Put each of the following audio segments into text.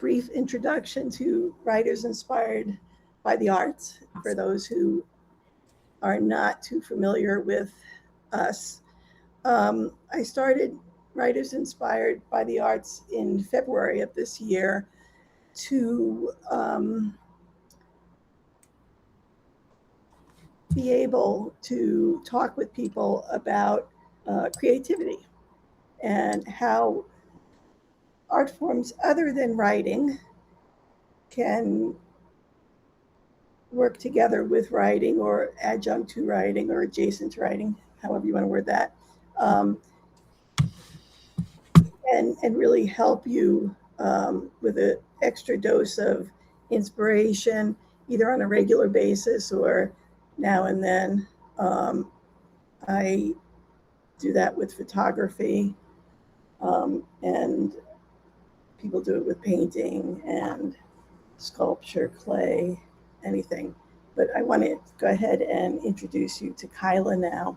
brief introduction to Writers Inspired by the Arts for those who are not too familiar with us. I started Writers Inspired by the Arts in February of this year to be able to talk with people about creativity and how art forms other than writing can work together with writing or adjunct to writing or adjacent to writing, however you want to word that, and really help you with an extra dose of inspiration, either on a regular basis or now and then. I do that with photography, and people do it with painting and sculpture, clay, anything. But I want to go ahead and introduce you to Kiala now.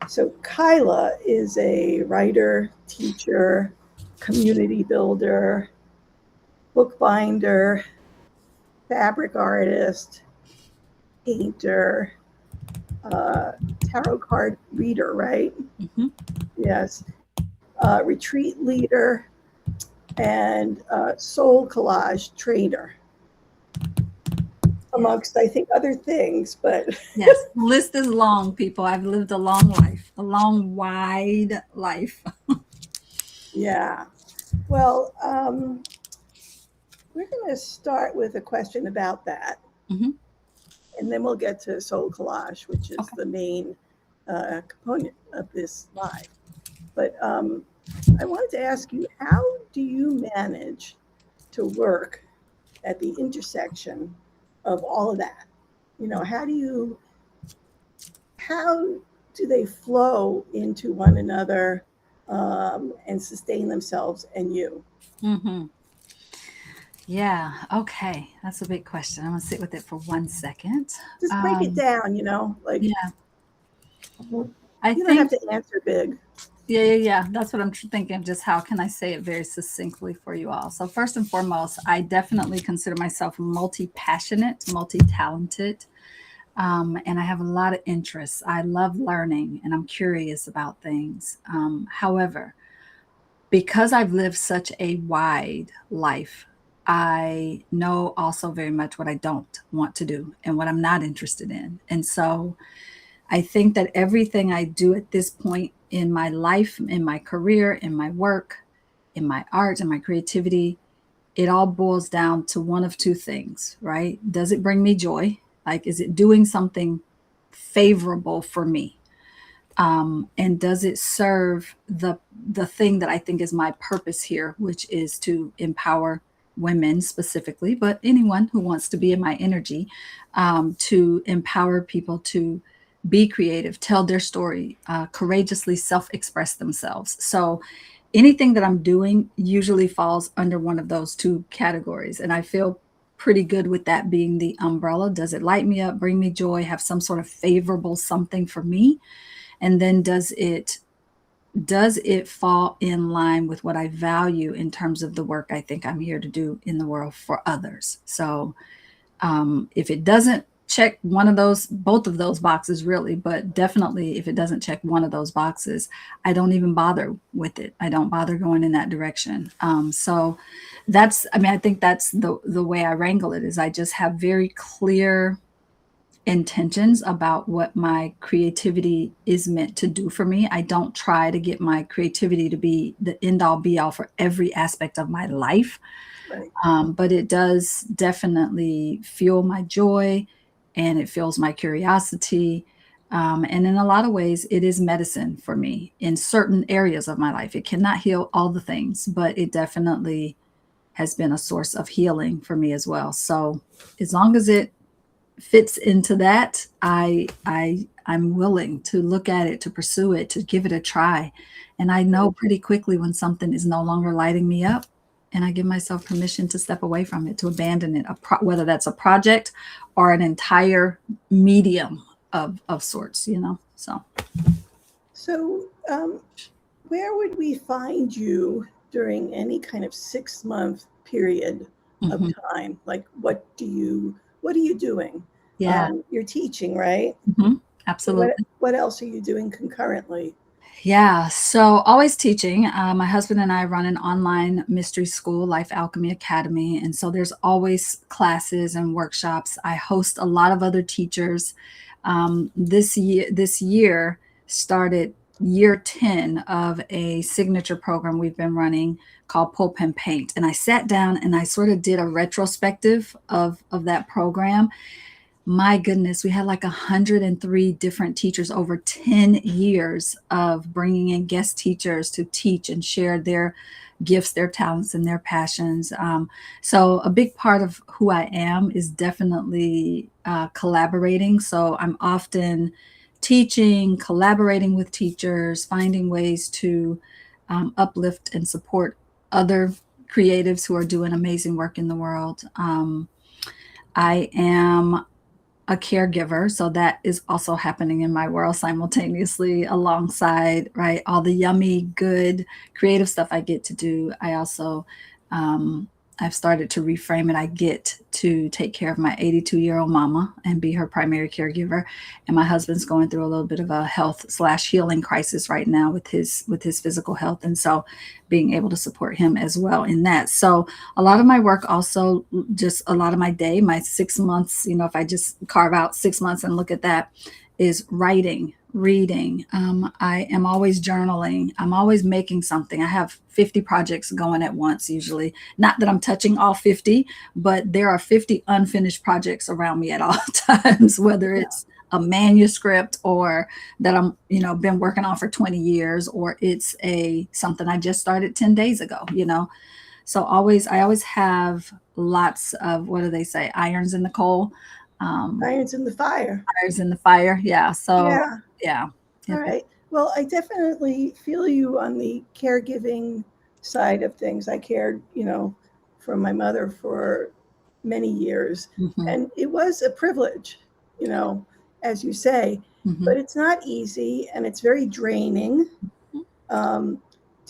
So Kiala is a writer, teacher, community builder, bookbinder, fabric artist, painter, tarot card reader, right? Mm-hmm. Yes. Retreat leader, and soul collage trainer, amongst, I think, other things. But yes, the list is long, people. I've lived a long life, a long, wide life. yeah. Well, we're going to start with a question about that. Mm-hmm. And then we'll get to soul collage, which is Okay. the main component of this live. But I wanted to ask you, how do you manage to work at the intersection of all of that? You know, how do they flow into one another and sustain themselves and you? Mm-hmm. Yeah. Okay. That's a big question. I'm going to sit with it for 1 second. Just break it down, like, Yeah. I you don't think have to answer big. Yeah. That's what I'm thinking. Just how can I say it very succinctly for you all? So first and foremost, I definitely consider myself multi-passionate, multi-talented, and I have a lot of interests. I love learning, and I'm curious about things. However, because I've lived such a wide life, I know also very much what I don't want to do and what I'm not interested in. And so I think that everything I do at this point in my life, in my career, in my work, in my art, in my creativity, it all boils down to one of two things, right? Does it bring me joy? Like, is it doing something favorable for me? And does it serve the thing that I think is my purpose here, which is to empower women specifically, but anyone who wants to be in my energy, to empower people to be creative, tell their story, courageously self-express themselves. So anything that I'm doing usually falls under one of those two categories, and I feel pretty good with that being the umbrella. Does it light me up, bring me joy, have some sort of favorable something for me? And then does it fall in line with what I value in terms of the work I think I'm here to do in the world for others? So if it doesn't check one of those, both of those boxes really, but definitely if it doesn't check one of those boxes, I don't even bother with it. I don't bother going in that direction. So I think that's the way I wrangle it, is I just have very clear intentions about what my creativity is meant to do for me. I don't try to get my creativity to be the end all be all for every aspect of my life. Right. But it does definitely fuel my joy, and it fuels my curiosity. And in a lot of ways, it is medicine for me in certain areas of my life. It cannot heal all the things, but it definitely has been a source of healing for me as well. So as long as it fits into that, I'm willing to look at it, to pursue it, to give it a try. And I know pretty quickly when something is no longer lighting me up, and I give myself permission to step away from it, to abandon it, whether that's a project or an entire medium of sorts, So So, where would we find you during any kind of 6-month period of time? Like, what are you doing? Yeah. You're teaching, right? Absolutely. What else are you doing concurrently? Yeah, so always teaching. My husband and I run an online mystery school, Life Alchemy Academy, and so there's always classes and workshops. I host a lot of other teachers. This year started year 10 of a signature program we've been running called Pull Pen Paint, and I sat down and I sort of did a retrospective of that program. My goodness, we had like 103 different teachers over 10 years of bringing in guest teachers to teach and share their gifts, their talents, and their passions. So, a big part of who I am is definitely collaborating. So, I'm often teaching, collaborating with teachers, finding ways to uplift and support other creatives who are doing amazing work in the world. I am a caregiver, so that is also happening in my world simultaneously alongside, right, all the yummy good creative stuff I get to do. I also I've started to reframe it. I get to take care of my 82-year-old mama and be her primary caregiver, and my husband's going through a little bit of a health/healing crisis right now with his physical health, and so being able to support him as well in that. So a lot of my work, also just a lot of my day, my 6 months, if I just carve out 6 months and look at that, is writing, reading. I am always journaling. I'm always making something. I have 50 projects going at once, usually. Not that I'm touching all 50, but there are 50 unfinished projects around me at all times, whether it's a manuscript or that I'm, been working on for 20 years, or it's something I just started 10 days ago. So I always have lots of, what do they say? Irons in the coal. Irons in the fire. Irons in the fire. Yeah. So, yeah. All right. Well, I definitely feel you on the caregiving side of things. I cared, for my mother for many years, and it was a privilege, as you say, but it's not easy and it's very draining. Do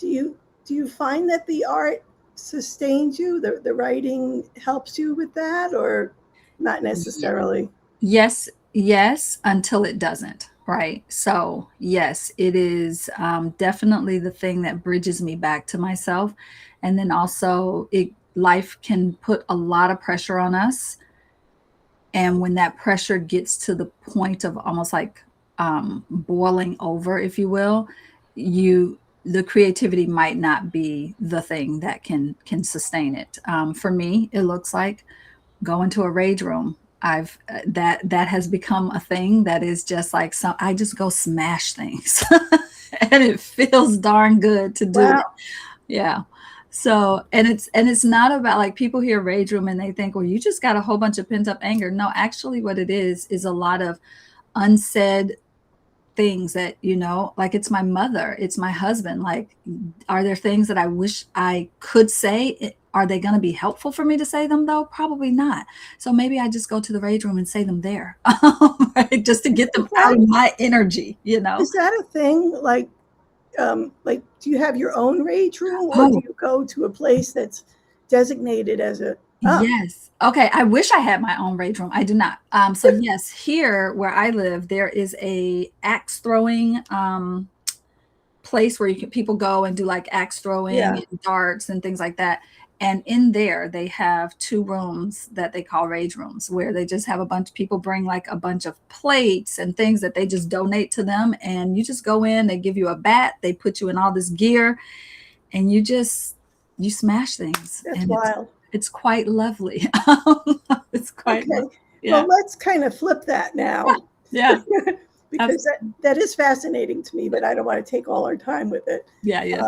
you find that the art sustains you? The writing helps you with that, or not necessarily? Yes, until it doesn't. Right. So, yes, it is definitely the thing that bridges me back to myself. And then also, life can put a lot of pressure on us. And when that pressure gets to the point of almost like boiling over, if you will, the creativity might not be the thing that can sustain it. For me, it looks like going to a rage room. That has become a thing that is just like, I just go smash things and it feels darn good to do it. Yeah. So, and it's not about, like, people hear rage room and they think, well, you just got a whole bunch of pent up anger. No, actually what it is a lot of unsaid things that, like, it's my mother, it's my husband. Like, are there things that I wish I could say? Are they going to be helpful for me to say them, though? Probably not. So maybe I just go to the rage room and say them there, right? Just to get them out of my energy, Is that a thing? Like, do you have your own rage room, or do you go to a place that's designated as a? Yes. Okay. I wish I had my own rage room. I do not. So yes, here where I live, there is a axe throwing place where people go and do like axe throwing and darts and things like that. And in there, they have 2 rooms that they call rage rooms, where they just have a bunch of people bring like a bunch of plates and things that they just donate to them. And you just go in, they give you a bat, they put you in all this gear, and you smash things. That's wild. It's quite lovely. It's quite lovely. Yeah. Well, let's kind of flip that now. Yeah. Because that is fascinating to me, but I don't want to take all our time with it. Yeah.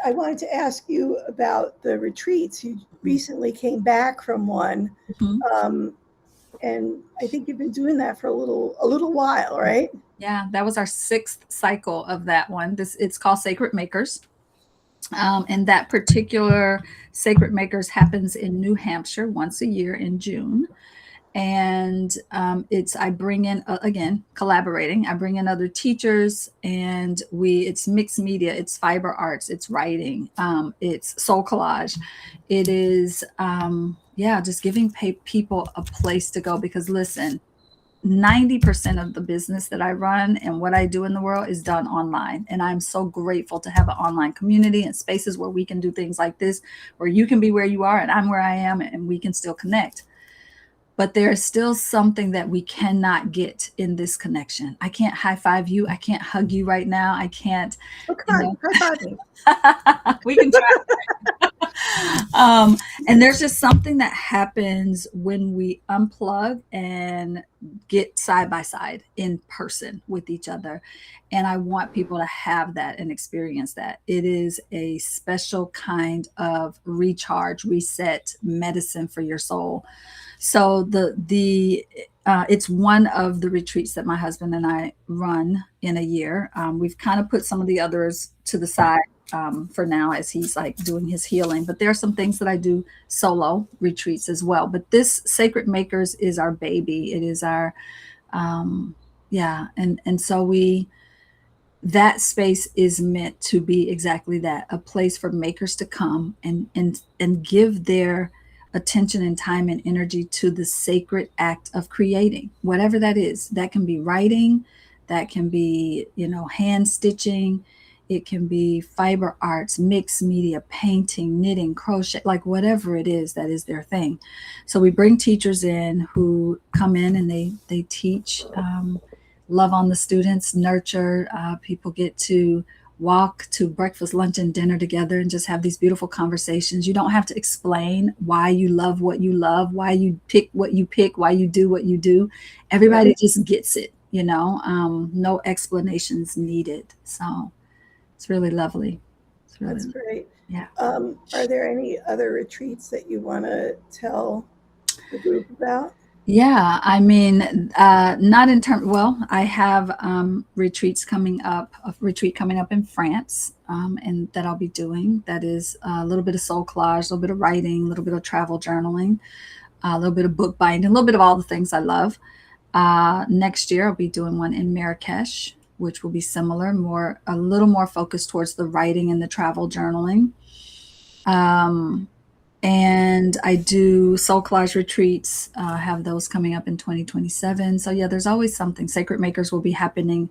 I wanted to ask you about the retreats. You recently came back from one, and I think you've been doing that for a little while, right? Yeah, that was our 6th cycle of that one. It's called Sacred Makers. And that particular Sacred Makers happens in New Hampshire once a year in June. And I bring in, again, collaborating. I bring in other teachers, and it's mixed media, it's fiber arts, it's writing, it's soul collage. It is, just giving people a place to go, because listen, 90% of the business that I run and what I do in the world is done online. And I'm so grateful to have an online community and spaces where we can do things like this, where you can be where you are and I'm where I am, and we can still connect. But there is still something that we cannot get in this connection. I can't high five you. I can't hug you right now. I can't. Oh, come on, high five me. We can try. And there's just something that happens when we unplug and get side by side in person with each other. And I want people to have that and experience that. It is a special kind of recharge, reset, medicine for your soul. So it's one of the retreats that my husband and I run in a year. We've kind of put some of the others to the side for now, as he's like doing his healing. But there are some things that I do solo retreats as well. But this Sacred Makers is our baby. It is our, and so that space is meant to be exactly that, a place for makers to come and give their attention and time and energy to the sacred act of creating, whatever that is. That can be writing, that can be, hand stitching, it can be fiber arts, mixed media, painting, knitting, crochet, like whatever it is that is their thing. So we bring teachers in who come in and they teach, love on the students, nurture. People get to walk to breakfast, lunch, and dinner together and just have these beautiful conversations. You don't have to explain why you love what you love, why you pick what you pick, why you do what you do. Everybody just gets it, no explanations needed. So it's really lovely. That's great. Yeah. Are there any other retreats that you want to tell the group about? Yeah, I mean, not in terms, well, I have retreats coming up, a retreat coming up in France, and that I'll be doing. That is a little bit of soul collage, a little bit of writing, a little bit of travel journaling, a little bit of book binding, a little bit of all the things I love. Next year, I'll be doing one in Marrakesh, which will be similar, a little more focused towards the writing and the travel journaling. And I do soul collage retreats, have those coming up in 2027. So yeah, there's always something. Sacred Makers will be happening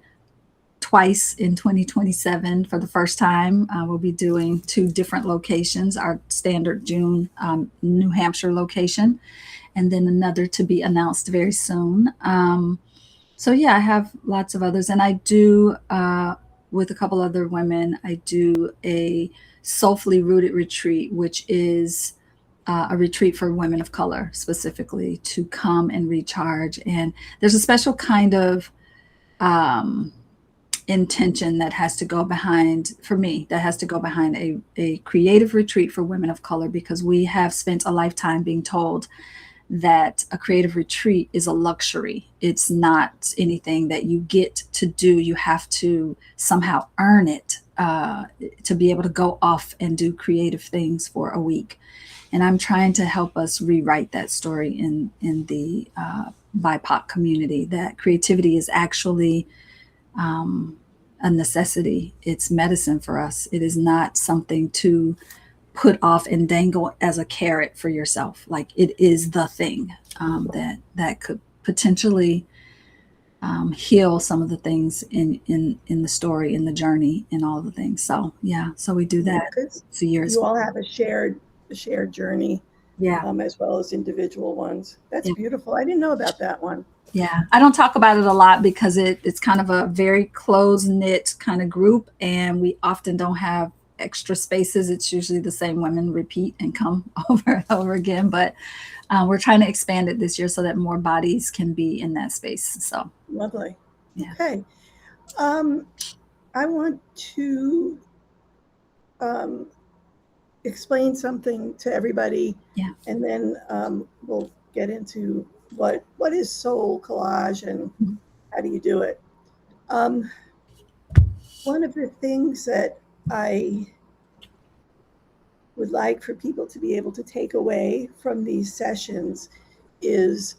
twice in 2027 for the first time. We'll be doing 2 different locations, our standard June New Hampshire location, and then another to be announced very soon. So yeah, I have lots of others. And I do, with a couple other women, I do a Soulfully Rooted retreat, which is a retreat for women of color specifically to come and recharge. And there's a special kind of intention that has to go behind, for me, that has to go behind a creative retreat for women of color, because we have spent a lifetime being told that a creative retreat is a luxury. It's not anything that you get to do. You have to somehow earn it to be able to go off and do creative things for a week. And I'm trying to help us rewrite that story in the BIPOC community, that creativity is actually a necessity. It's medicine for us. It is not something to put off and dangle as a carrot for yourself. Like, it is the thing that could potentially heal some of the things in the story, in the journey, and all of the things. So yeah, so we do that for years. You all have a shared journey, as well as individual ones. That's beautiful. I didn't know about that one. Yeah, I don't talk about it a lot because it's kind of a very close-knit kind of group, and we often don't have extra spaces. It's usually the same women repeat and come over and over again, but we're trying to expand it this year so that more bodies can be in that space. So lovely. Yeah. Okay. I want to explain something to everybody, and then we'll get into what is soul collage and how do you do it. One of the things that I would like for people to be able to take away from these sessions is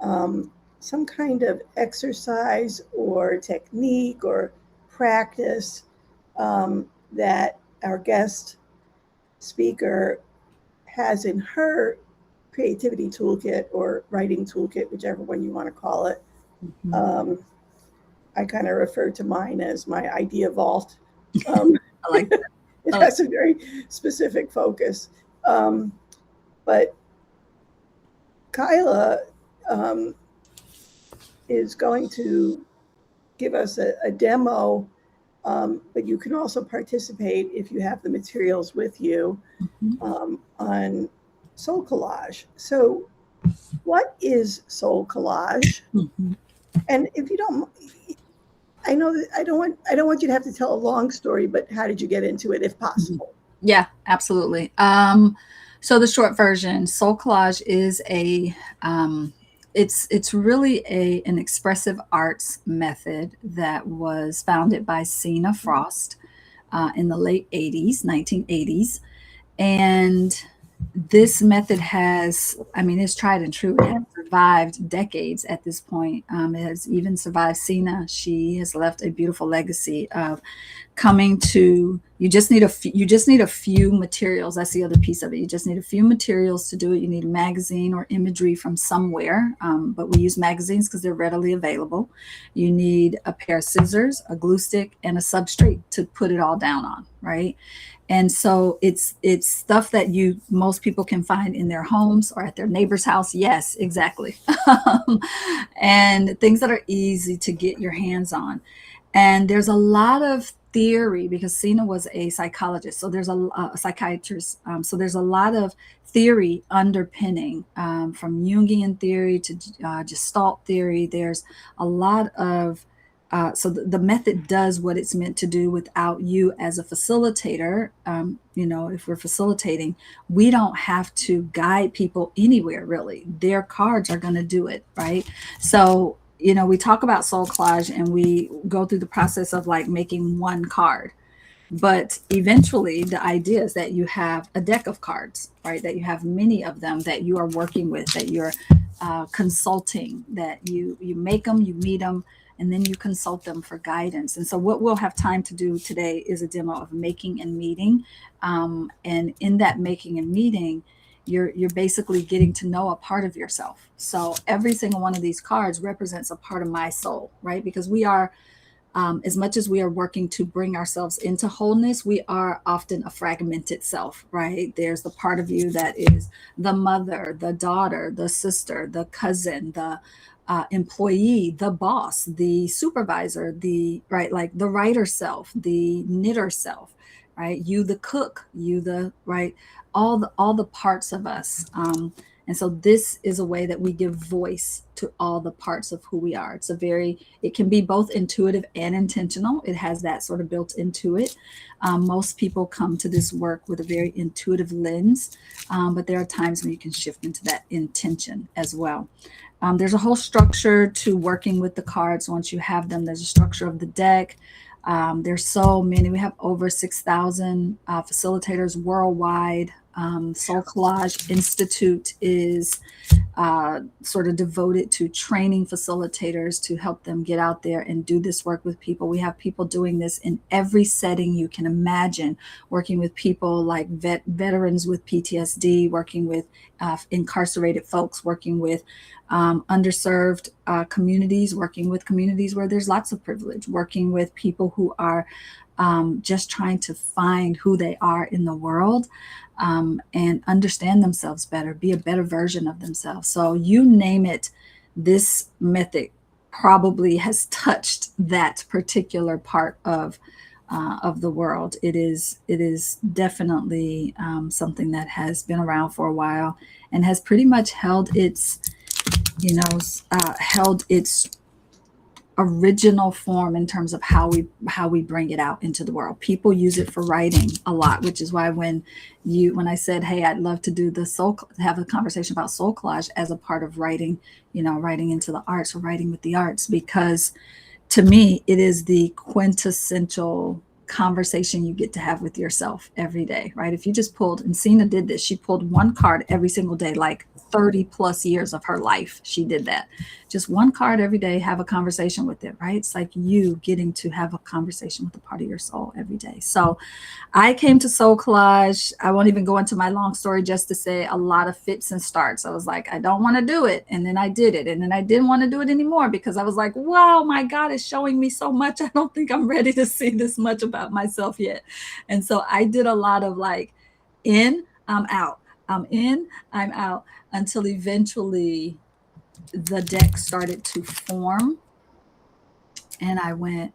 some kind of exercise or technique or practice that our guest speaker has in her creativity toolkit or writing toolkit, whichever one you want to call it. I kind of refer to mine as my idea vault. I like that. It has a very specific focus. But Kiala is going to give us a demo, but you can also participate if you have the materials with you on soul collage. So what is soul collage? And if you don't, I know that I don't want you to have to tell a long story, but how did you get into it if possible? Yeah, absolutely. So the short version, soul collage is it's really an expressive arts method that was founded by Sina Frost in the late 80s, 1980s. And this method it's tried and true. It has survived decades at this point. It has even survived Sina. She has left a beautiful legacy of coming to, you just need a few materials. That's the other piece of it. You just need a few materials to do it. You need a magazine or imagery from somewhere, but we use magazines because they're readily available. You need a pair of scissors, a glue stick, and a substrate to put it all down on, right? And so it's stuff that most people can find in their homes or at their neighbor's house. Yes, exactly. And things that are easy to get your hands on. And there's a lot of theory because Sina was a psychologist. So there's a psychiatrist. So there's a lot of theory underpinning from Jungian theory to Gestalt theory. There's a lot of so the method does what it's meant to do without you as a facilitator. If we're facilitating, we don't have to guide people anywhere, really. Their cards are going to do it, right? So, we talk about soul collage and we go through the process of like making one card. But eventually the idea is that you have a deck of cards, right? That you have many of them that you are working with, that you're consulting, that you make them, you meet them, and then you consult them for guidance. And so what we'll have time to do today is a demo of making and meeting. And in that making and meeting, you're basically getting to know a part of yourself. So every single one of these cards represents a part of my soul, right? Because we are, as much as we are working to bring ourselves into wholeness, we are often a fragmented self, right? There's the part of you that is the mother, the daughter, the sister, the cousin, the employee, the boss, the supervisor, the writer self, the knitter self, right? You, the cook, you, the right, all the parts of us. And so this is a way that we give voice to all the parts of who we are. It can be both intuitive and intentional. It has that sort of built into it. Most people come to this work with a very intuitive lens, but there are times when you can shift into that intention as well. There's a whole structure to working with the cards. Once you have them, there's a structure of the deck. There's so many. We have over 6,000 facilitators worldwide. Soul Collage Institute is sort of devoted to training facilitators to help them get out there and do this work with people. We have people doing this in every setting you can imagine, working with people like veterans with PTSD, working with incarcerated folks, working with underserved communities, working with communities where there's lots of privilege, working with people who are just trying to find who they are in the world. And understand themselves better, be a better version of themselves. So you name it, this method probably has touched that particular part of the world. It is definitely something that has been around for a while and has pretty much held its original form in terms of how we bring it out into the world. People use it for writing a lot, which is why when I said, hey, I'd love to have a conversation about soul collage as a part of writing, writing into the arts or writing with the arts, because to me, it is the quintessential conversation you get to have with yourself every day, right? If you just pulled, and Sina did this, she pulled one card every single day, like 30 plus years of her life. She did that. Just one card every day, have a conversation with it, right? It's like you getting to have a conversation with a part of your soul every day. So I came to Soul Collage. I won't even go into my long story, just to say a lot of fits and starts. I was like, I don't want to do it. And then I did it. And then I didn't want to do it anymore because I was like, wow, my God is showing me so much. I don't think I'm ready to see this much about myself yet. And so I did a lot of like in, I'm out. I'm in, I'm out, until eventually the deck started to form. And I went,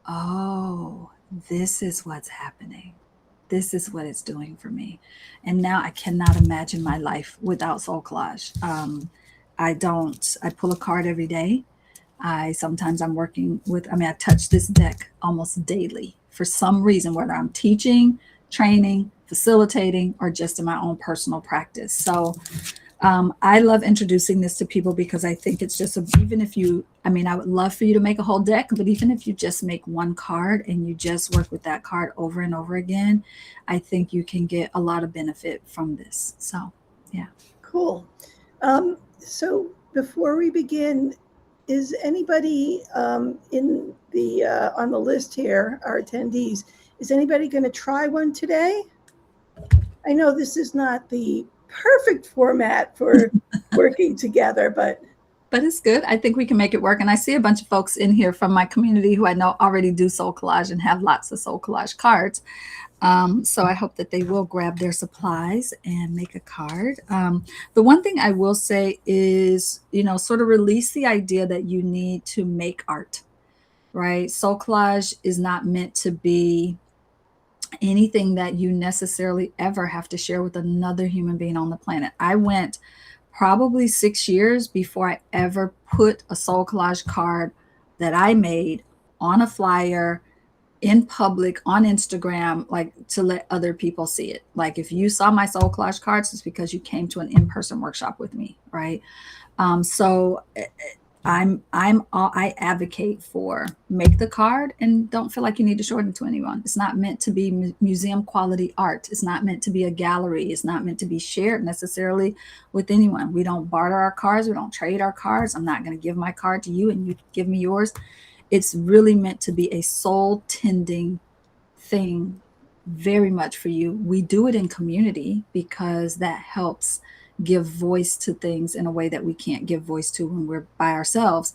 oh, this is what's happening. This is what it's doing for me. And now I cannot imagine my life without Soul Collage. I pull a card every day. Sometimes I'm working with, I touch this deck almost daily for some reason, whether I'm teaching, training, facilitating, or just in my own personal practice. So I love introducing this to people because I think it's just, even if you, I would love for you to make a whole deck, but even if you just make one card and you just work with that card over and over again, I think you can get a lot of benefit from this. So, yeah. Cool. So before we begin, is anybody in the on the list here, our attendees, is anybody going to try one today? I know this is not the perfect format for working together, but it's good. I think we can make it work. And I see a bunch of folks in here from my community who I know already do Soul Collage and have lots of Soul Collage cards. So I hope that they will grab their supplies and make a card. The one thing I will say is, sort of release the idea that you need to make art, right? Soul Collage is not meant to be anything that you necessarily ever have to share with another human being on the planet. I went probably 6 years before I ever put a Soul Collage card that I made on a flyer in public on Instagram, like to let other people see it. Like if you saw my Soul Collage cards, it's because you came to an in-person workshop with me, right? So I advocate for make the card and don't feel like you need to show it to anyone. It's not meant to be museum quality art. It's not meant to be a gallery. It's not meant to be shared necessarily with anyone. We don't barter our cards. We don't trade our cards. I'm not going to give my card to you and you give me yours. It's really meant to be a soul tending thing, very much for you. We do it in community because that helps give voice to things in a way that we can't give voice to when we're by ourselves.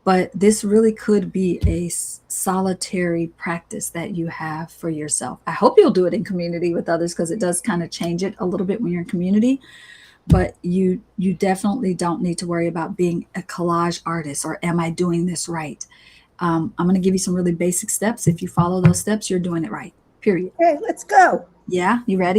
But this really could be a solitary practice that you have for yourself. I hope you'll do it in community with others because it does kind of change it a little bit when you're in community. But you definitely don't need to worry about being a collage artist or am I doing this right? I'm going to give you some really basic steps. If you follow those steps, you're doing it right. Period. Okay, let's go. Yeah, you ready?